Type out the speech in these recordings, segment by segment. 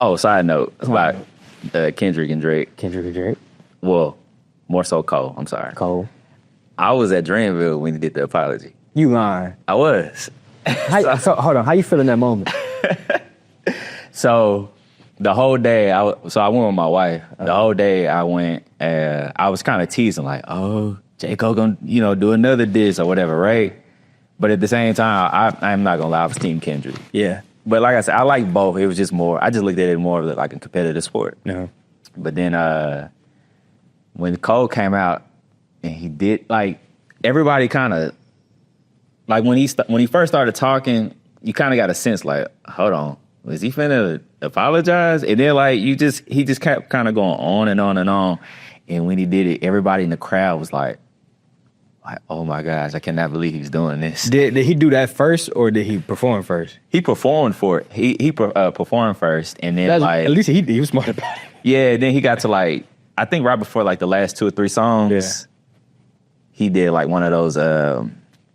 Oh, side note about Kendrick and Drake. Kendrick and Drake. Well, more so Cole. I'm sorry. Cole. I was at Dreamville when he did the apology. You lying. I was. So hold on. How you feel in that moment? So the whole day, I went with my wife. The whole day I went, I was kind of teasing like, oh, J. Cole gonna, do another diss or whatever, right? But at the same time, I'm not gonna lie, I was Team Kendrick. Yeah. But like I said, I like both. It was just more, I just looked at it more of like a competitive sport. Yeah. But then when Cole came out and he did, like, everybody kind of, like when he first started talking, you kind of got a sense like, hold on, was he finna apologize? And then like he just kept kind of going on and on and on. And when he did it, everybody in the crowd was like, oh my gosh, I cannot believe he's doing this. Did he do that first or did he perform first? He performed for it. He performed first, and then at least he was smart about it. Yeah, then he got to like, I think right before like the last 2 or 3 songs, he did like one of those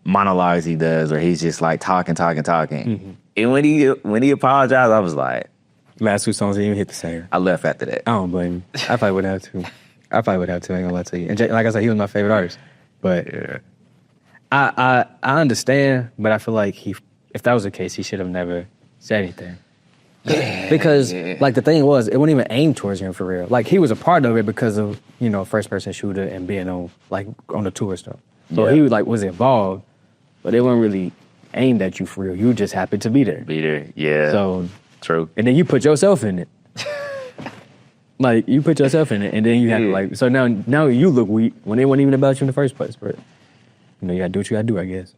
monologues he does where he's just like talking. Mm-hmm. And when he apologized, I was like, last 2 songs didn't even hit the same. I left after that. I don't blame him. I probably would have to. I ain't gonna lie to you. And like I said, he was my favorite artist. But I understand, but I feel like if that was the case, he should have never said anything. Yeah, because like the thing was, it wasn't even aimed towards him for real. Like he was a part of it because of first person shooter and being on the tour stuff. So he was involved, but it wasn't really aimed at you for real. You just happened to be there. Yeah. So true. And then you put yourself in it. Like you put yourself in it, and then you have to so now you look weak when it wasn't even about you in the first place. But you gotta do what you gotta do, I guess.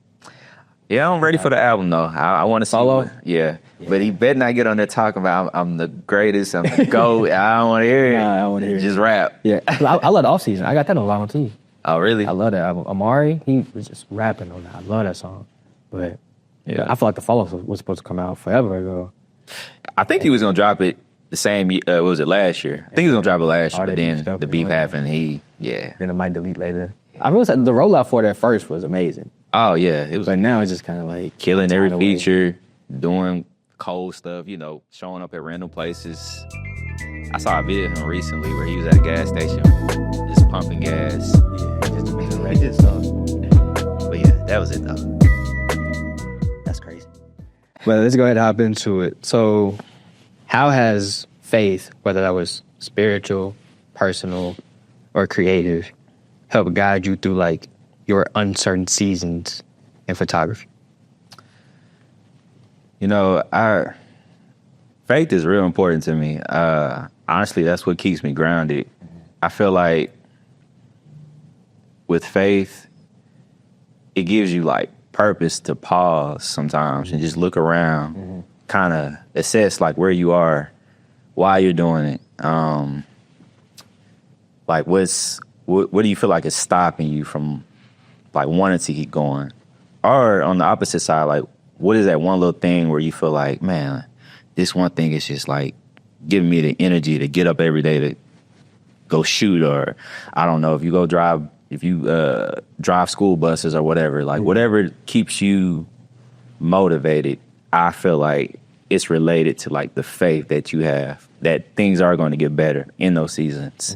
Yeah, I'm ready for the album though. I want to see. Solo? Yeah, but he better not get on there talking about I'm the greatest, I'm the GOAT. I don't want to hear it. Nah, I don't want to hear it. Just rap. Yeah, I love the Off Season. I got that on vinyl too. Oh really? I love that album. Amari, he was just rapping on that. I love that song. But I feel like the follow-up was supposed to come out forever ago. I think he was gonna drop it the same. What was it last year? I think he was gonna drop it last year, but then the beef happened. Then it might delete later. I realized the rollout for that first was amazing. Oh yeah, it was. But now it's just kind of like killing every feature, doing cold stuff. Showing up at random places. I saw a video of him recently where he was at a gas station, just pumping gas. But yeah, that was it though. That's crazy. Well, let's go ahead and hop into it. So, how has faith, whether that was spiritual, personal, or creative, helped guide you through like your uncertain seasons in photography? Our faith is real important to me. Honestly, that's what keeps me grounded. I feel like with faith, it gives you like purpose to pause sometimes and just look around, kind of assess like where you are, why you're doing it. Like what do you feel like is stopping you from like wanting to keep going? Or on the opposite side, like what is that one little thing where you feel like, man, this one thing is just like giving me the energy to get up every day to go shoot, or I don't know, if you drive school buses or whatever, like whatever keeps you motivated, I feel like it's related to like the faith that you have that things are going to get better in those seasons.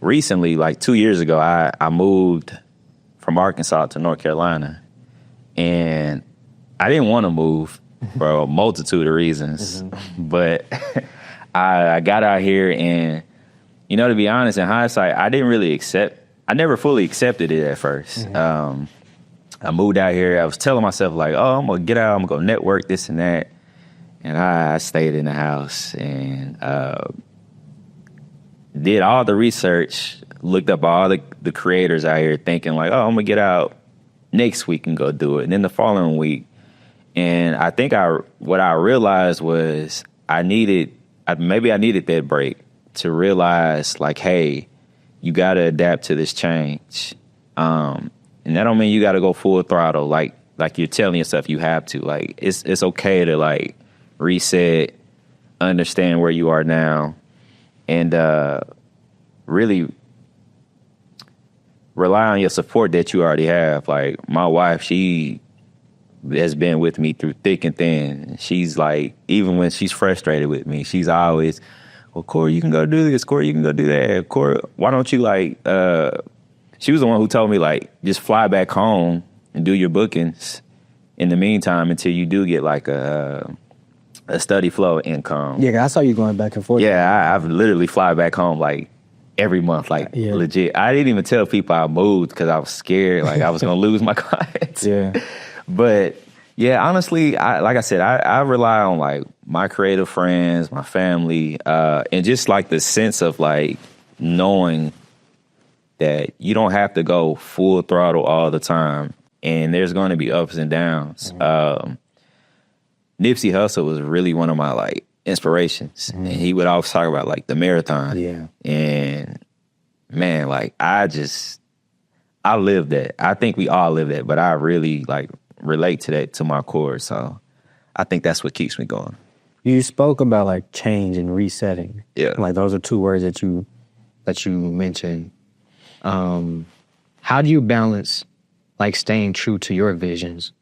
Recently, like 2 years ago, I moved from Arkansas to North Carolina, and I didn't want to move for a multitude of reasons, but I got out here and, to be honest, in hindsight, I never fully accepted it at first. I moved out here. I was telling myself like, oh, I'm going to get out. I'm going to go network, this and that. And I stayed in the house and did all the research, looked up all the creators out here thinking like, oh, I'm going to get out next week and go do it. And then the following week. And I think what I realized was I needed that break to realize like, hey, you got to adapt to this change. And that don't mean you got to go full throttle. Like you're telling yourself you have to. Like it's okay to like reset, understand where you are now, and really rely on your support that you already have. Like my wife, she has been with me through thick and thin. She's like, even when she's frustrated with me, she's always, well, Cori, you can go do this. Cori, you can go do that. Cori, why don't you like, she was the one who told me like, just fly back home and do your bookings in the meantime until you do get like a study flow income. Yeah, I saw you going back and forth. Yeah, I've literally fly back home like every month, like legit. I didn't even tell people I moved because I was scared, like I was gonna lose my clients. Yeah, but yeah, honestly, like I said, I rely on like my creative friends, my family, and just like the sense of like knowing that you don't have to go full throttle all the time, and there's going to be ups and downs. Nipsey Hussle was really one of my like inspirations, and he would always talk about like the marathon. Yeah, and man, like I live that. I think we all live that, but I really like relate to that to my core. So I think that's what keeps me going. you spoke about like change and resetting. Yeah, like those are two words that you mentioned. How do you balance like staying true to your visions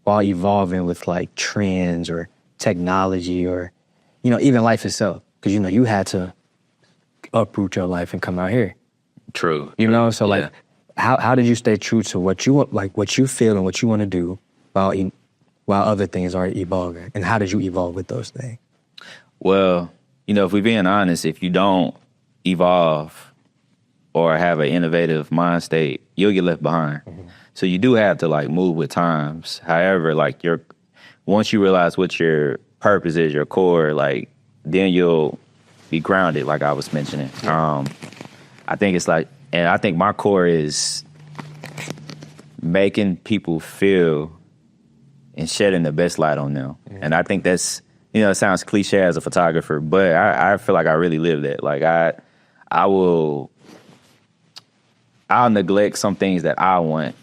while evolving with like trends or technology or, even life itself? Because, you had to uproot your life and come out here. True. So like, how did you stay true to what you want, like what you feel and what you want to do while other things are evolving? And how did you evolve with those things? Well, if we're being honest, if you don't evolve or have an innovative mind state, you'll get left behind. Mm-hmm. So you do have to like move with times. However, like once you realize what your purpose is, your core, like then you'll be grounded, like I was mentioning. Yeah. I think it's like, and I think my core is making people feel and shedding the best light on them. Yeah. And I think that's, it sounds cliche as a photographer, but I feel like I really live that. Like I'll neglect some things that I want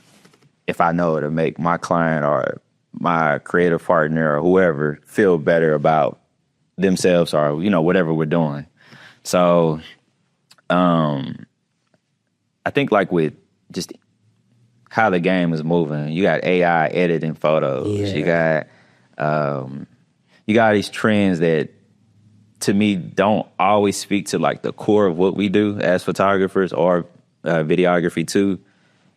if I know it'll make my client or my creative partner or whoever feel better about themselves or, whatever we're doing. So I think like with just how the game is moving, you got AI editing photos. Yeah. You got these trends that to me don't always speak to like the core of what we do as photographers or videography too.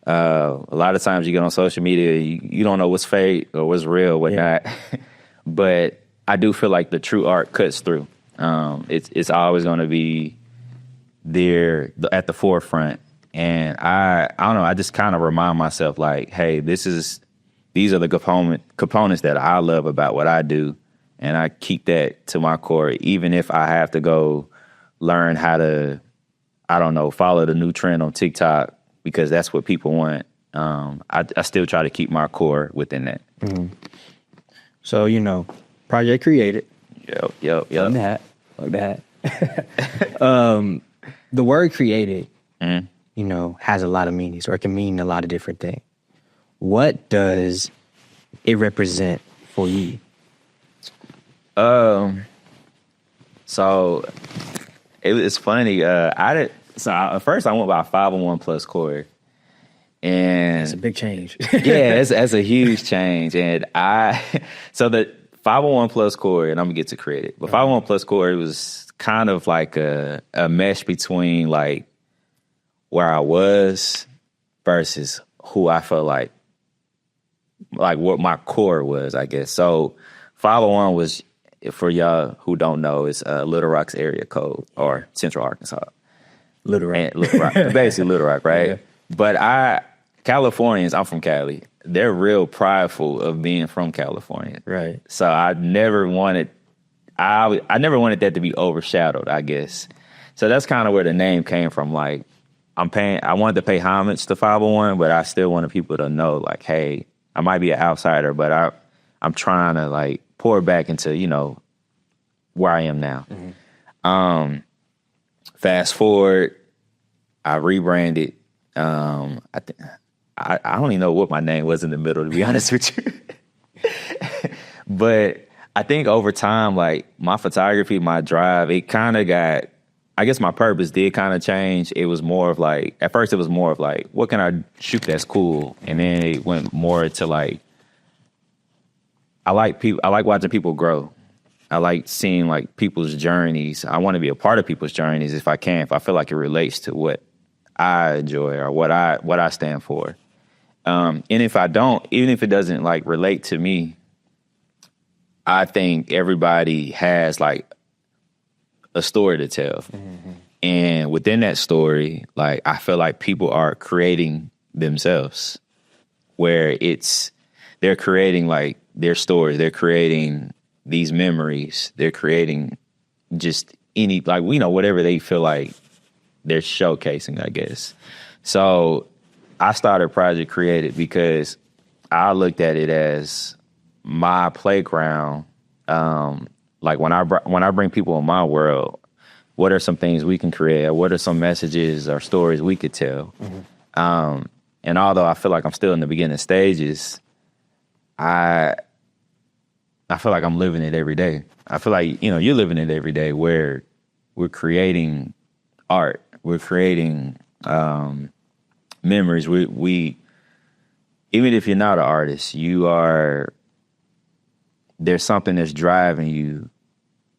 A lot of times you get on social media, you don't know what's fake or what's real, what not. But I do feel like the true art cuts through. It's always going to be there at the forefront. And I don't know, I just kind of remind myself like, hey, these are the components that I love about what I do. And I keep that to my core, even if I have to go learn how to, I don't know, follow the new trend on TikTok because that's what people want. I still try to keep my core within that. Mm-hmm. So, project created. Yep. Like that. The word created, has a lot of meanings or it can mean a lot of different things. What does it represent for you? So it's funny. At first I went by 501 plus Cori, and it's a big change. Yeah, it's a huge change. And so the 501 plus Cori, and I'm gonna get to credit, but 501 plus Cori was kind of like a mesh between like where I was versus who I felt like what my core was, I guess. So 501 was, for y'all who don't know, it's Little Rock's area code or Central Arkansas. Little Rock. Basically Little Rock, right? Yeah. But Californians, I'm from Cali, they're real prideful of being from California. Right. So I never wanted that to be overshadowed, I guess. So that's kind of where the name came from. Like, I wanted to pay homage to 501, but I still wanted people to know, like, hey, I might be an outsider, but I'm trying to like pour back into, where I am now. Mm-hmm. Fast forward, I rebranded. I don't even know what my name was in the middle, to be honest with you. But I think over time, like my photography, my drive, it kind of got, I guess my purpose did kind of change. It was more of like, at first it was more of like, what can I shoot that's cool? And then it went more to like, I like people. I like watching people grow. I like seeing like people's journeys. I want to be a part of people's journeys if I can. If I feel like it relates to what I enjoy or what I stand for. And if I don't, even if it doesn't like relate to me, I think everybody has like a story to tell. Mm-hmm. And within that story, like I feel like people are creating themselves where they're creating like their stories, they're creating these memories, they're creating just like, whatever they feel like they're showcasing, I guess. So I started Project Created because I looked at it as my playground. Like when I bring people in my world, what are some things we can create? What are some messages or stories we could tell? Mm-hmm. And although I feel like I'm still in the beginning stages, I feel like I'm living it every day. I feel like, you're living it every day where we're creating art. We're creating memories. We even if you're not an artist, there's something that's driving you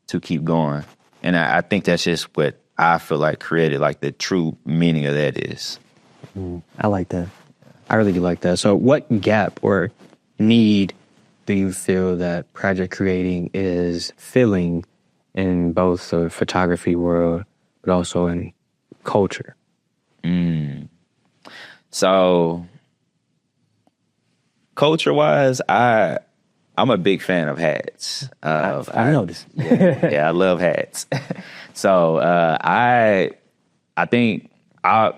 to keep going. And I think that's just what I feel like created, like the true meaning of that is. I like that. I really do like that. So what gap or need do you feel that Project Creating is filling in both the photography world, but also in culture? So culture-wise, I'm a big fan of hats. I noticed. Yeah, I love hats. So I think I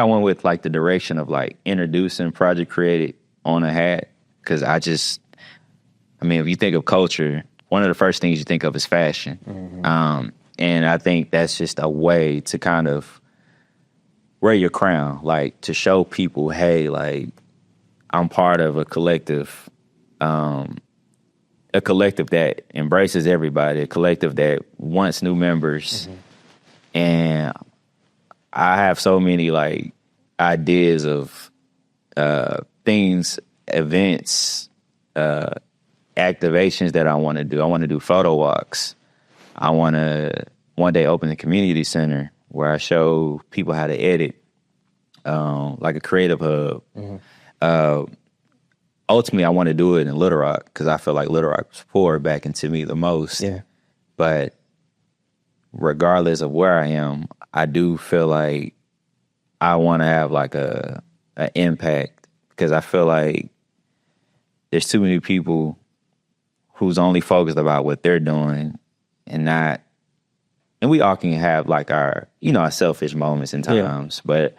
went with like the direction of like introducing Project Created on a hat because if you think of culture, one of the first things you think of is fashion. Mm-hmm. And I think that's just a way to kind of wear your crown, like to show people, hey, like I'm part of a collective that embraces everybody, a collective that wants new members. Mm-hmm. And I have so many like ideas of things, events, activations that I want to do. I want to do photo walks. I want to one day open a community center where I show people how to edit, like a creative hub. Mm-hmm. Ultimately, I want to do it in Little Rock because I feel like Little Rock was poured back into me the most. Yeah. But regardless of where I am, I do feel like I want to have like an impact because I feel like there's too many people who's only focused about what they're doing and we all can have like our selfish moments and times. Yeah. But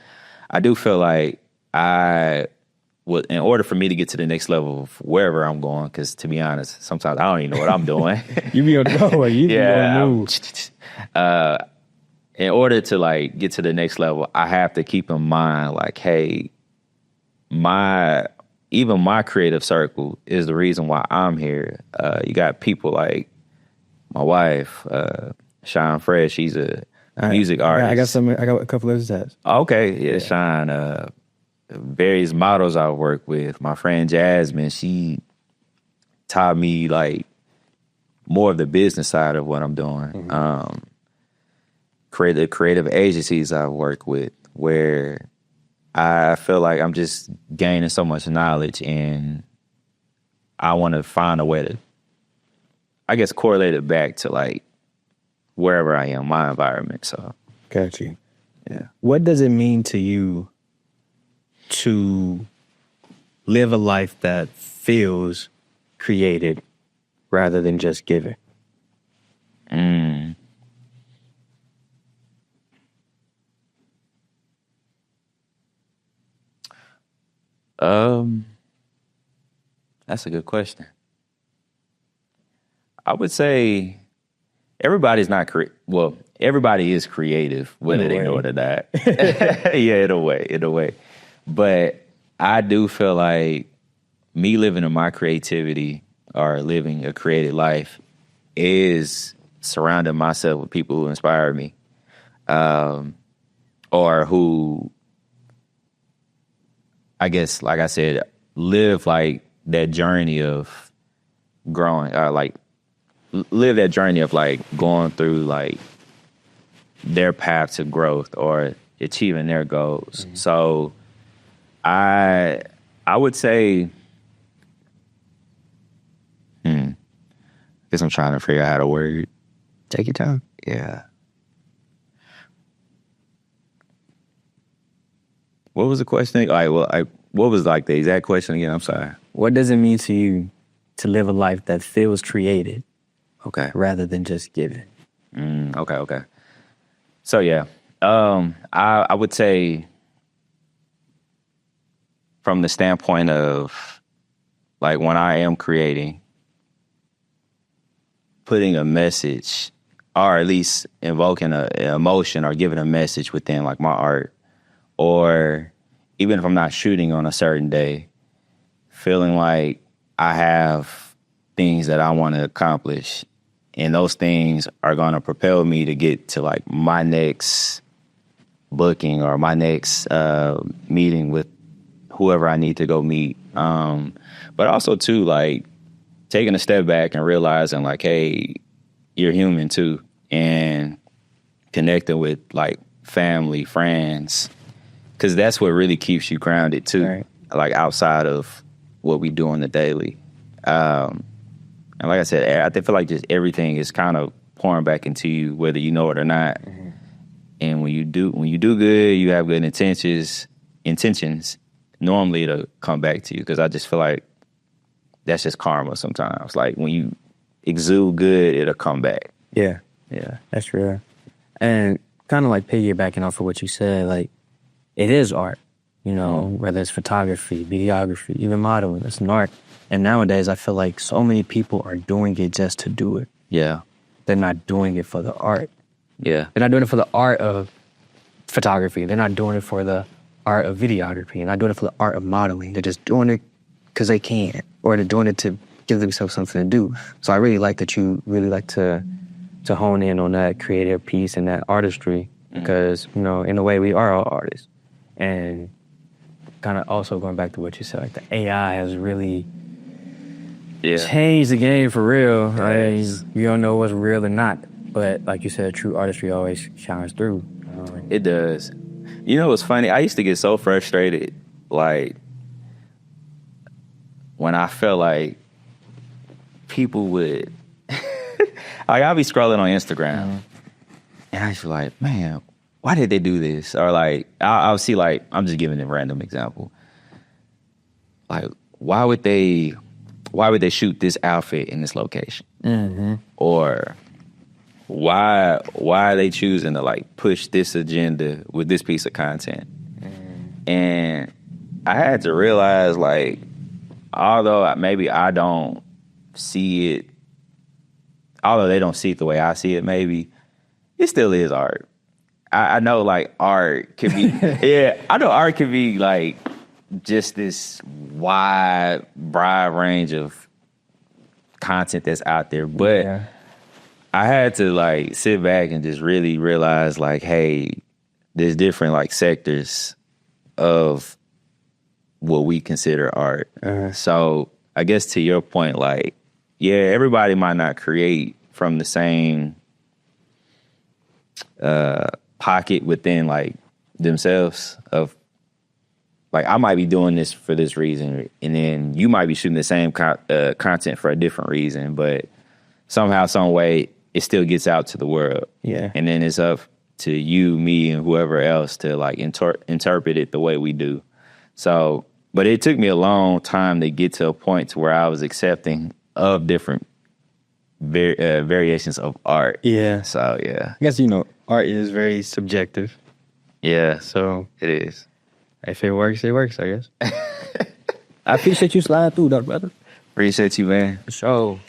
I do feel like in order for me to get to the next level of wherever I'm going, because to be honest, sometimes I don't even know what I'm doing. You be on the go, you be on the move. In order to like get to the next level, I have to keep in mind like, hey, even my creative circle is the reason why I'm here. You got people like my wife, Sean Fred. She's a music artist. I got a couple of stats. Okay, yeah. Sean. Various models I work with. My friend Jasmine, she taught me like more of the business side of what I'm doing. Mm-hmm. Creative agencies I work with where I feel like I'm just gaining so much knowledge and I want to find a way to, I guess, correlate it back to like wherever I am, my environment. So, got you. Yeah. What does it mean to you to live a life that feels created rather than just given? That's a good question. I would say everybody's not everybody is creative, whether they know it or not. Yeah, in a way. But I do feel like me living in my creativity or living a creative life is surrounding myself with people who inspire me, or who, I guess, like I said, live like that journey of growing, like live that journey of like going through like their path to growth or achieving their goals. Mm-hmm. So I would say, guess I'm trying to figure out how to word. Take your time. Yeah. What was the question? What was like the exact question again? I'm sorry. What does it mean to you to live a life that feels created? Okay. Rather than just given. Okay. So yeah, I would say from the standpoint of like when I am creating, putting a message or at least invoking an emotion or giving a message within like my art, or even if I'm not shooting on a certain day, feeling like I have things that I want to accomplish. And those things are going to propel me to get to like my next booking or my next meeting with whoever I need to go meet. But also too, like taking a step back and realizing like, hey, you're human too. And connecting with like family, friends, because that's what really keeps you grounded too. Right. Like outside of what we do on the daily. And like I said, I feel like just everything is kind of pouring back into you, whether you know it or not. Mm-hmm. And when you do good, you have good intentions. Normally it'll come back to you, because I just feel like that's just karma sometimes. Like when you exude good, it'll come back. Yeah, that's real. And kind of like piggybacking off of what you said, like it is art, whether it's photography, videography, even modeling, it's an art. And nowadays, I feel like so many people are doing it just to do it. Yeah. They're not doing it for the art. Yeah. They're not doing it for the art of photography. They're not doing it for the art of videography. They're not doing it for the art of modeling. They're just doing it because they can, or they're doing it to give themselves something to do. So I really like that you really like to hone in on that creative piece and that artistry, because, in a way, we are all artists. And kind of also going back to what you said, like the AI has really... change the game for real. Yes. You don't know what's real or not. But like you said, true artistry always shines through. It does. You know what's funny? I used to get so frustrated, like, when I felt like people would... like, I'll be scrolling on Instagram, and I just feel like, man, why did they do this? Or like, I'll see, like, I'm just giving a random example. Like, why would they shoot this outfit in this location? Mm-hmm. Or why are they choosing to like push this agenda with this piece of content? And I had to realize, like, although maybe I don't see it, although they don't see it the way I see it, maybe it still is art. I know like art could be, I know art could be like just this broad range of content that's out there. But I had to like sit back and just really realize like, hey, there's different like sectors of what we consider art. So I guess to your point, like, everybody might not create from the same pocket within like themselves of, like, I might be doing this for this reason, and then you might be shooting the same content for a different reason, but somehow, some way, it still gets out to the world. Yeah. And then it's up to you, me, and whoever else to, like, interpret it the way we do. So, but it took me a long time to get to a point to where I was accepting of different variations of art. Yeah. So, yeah. I guess, art is very subjective. Yeah. So it is. If it works, it works, I guess. I appreciate you sliding through, though, brother. Appreciate you, man. For sure.